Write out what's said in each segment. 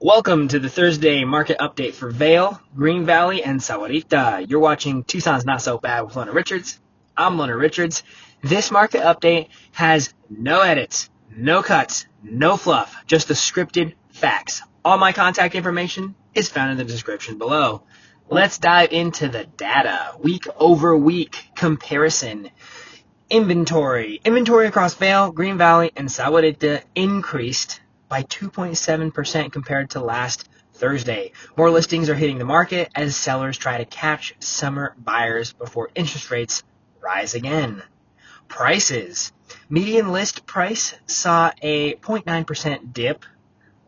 Welcome to the Thursday market update for Vale, Green Valley, and Sahuarita. You're watching Tucson's Not So Bad with Leonard Richards. I'm Leonard Richards. This market update has no edits, no cuts, no fluff, just the scripted facts. All my contact information is found in the description below. Let's dive into the data. Week over week comparison. Inventory across Vale, Green Valley, and Sahuarita increased by 2.7% compared to last Thursday. More listings are hitting the market as sellers try to catch summer buyers before interest rates rise again. Prices. Median list price saw a 0.9% dip,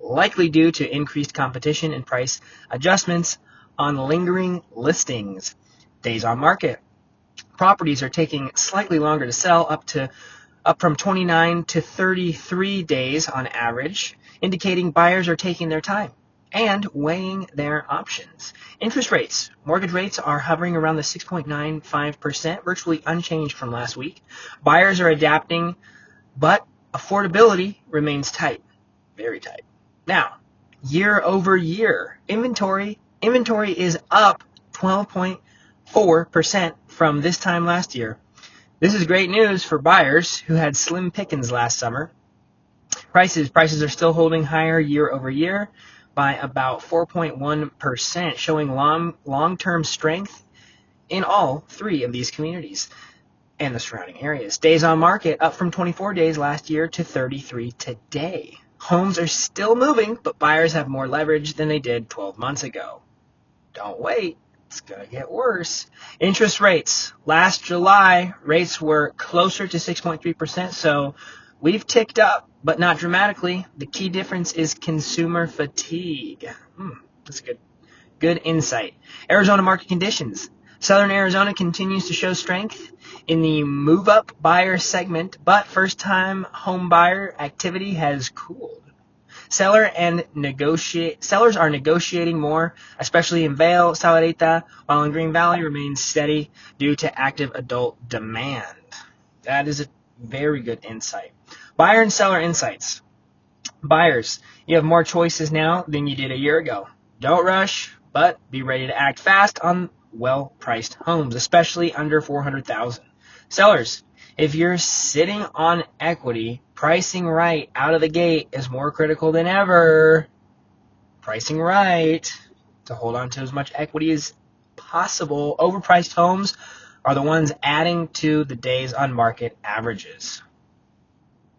likely due to increased competition and price adjustments on lingering listings. Days on market. Properties are taking slightly longer to sell, up from 29 to 33 days on average, indicating buyers are taking their time and weighing their options. Interest rates. Mortgage rates are hovering around the 6.95%, virtually unchanged from last week. Buyers are adapting, but affordability remains tight, very tight. Now, year over year, inventory is up 12.4% from this time last year. This is great news for buyers who had slim pickings last summer. Prices are still holding higher year over year by about 4.1%, showing long-term strength in all three of these communities and the surrounding areas. Days on market up from 24 days last year to 33 today. Homes are still moving, but buyers have more leverage than they did 12 months ago. Don't wait. It's going to get worse. Interest rates. Last July, rates were closer to 6.3%, so we've ticked up, but not dramatically. The key difference is consumer fatigue. That's good insight. Arizona market conditions. Southern Arizona continues to show strength in the move-up buyer segment, but first-time home buyer activity has cooled. Sellers are negotiating more, especially in Vale, Sahuarita, while in Green Valley remains steady due to active adult demand. That is a very good insight. Buyer and seller insights. Buyers, you have more choices now than you did a year ago. Don't rush, but be ready to act fast on well-priced homes, especially under $400,000. Sellers, if you're sitting on equity, pricing right out of the gate is more critical than ever. Pricing right to hold on to as much equity as possible. Overpriced homes are the ones adding to the days on market averages.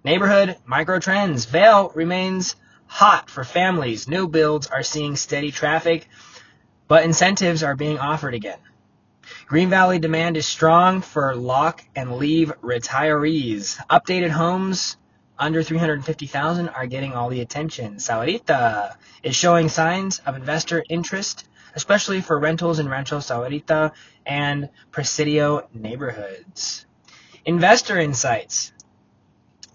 Neighborhood micro trends. Vale remains hot for families. New builds are seeing steady traffic, but incentives are being offered again. Green Valley demand is strong for lock and leave retirees. Updated homes under $350,000 are getting all the attention. Sahuarita is showing signs of investor interest, especially for rentals in Rancho Sahuarita and Presidio neighborhoods. Investor insights.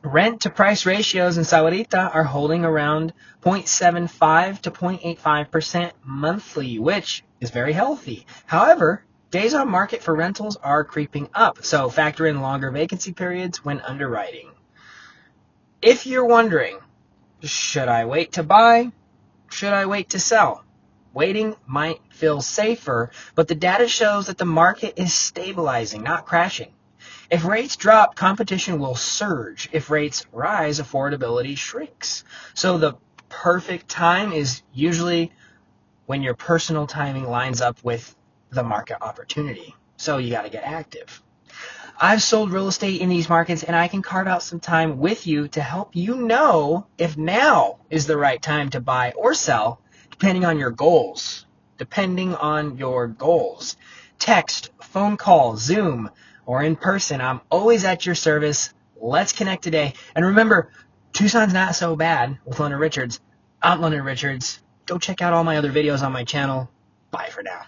Rent to price ratios in Sahuarita are holding around 0.75 to 0.85% monthly, which is very healthy. However, days on market for rentals are creeping up, so factor in longer vacancy periods when underwriting. If you're wondering, should I wait to buy? Should I wait to sell? Waiting might feel safer, but the data shows that the market is stabilizing, not crashing. If rates drop, competition will surge. If rates rise, affordability shrinks. So the perfect time is usually when your personal timing lines up with the market opportunity. So you got to get active. I've sold real estate in these markets, and I can carve out some time with you to help you know if now is the right time to buy or sell, depending on your goals. Text, phone call, Zoom, or in person. I'm always at your service. Let's connect today. And remember, Tucson's Not So Bad with Leonard Richards. I'm Leonard Richards. Go check out all my other videos on my channel. Bye for now.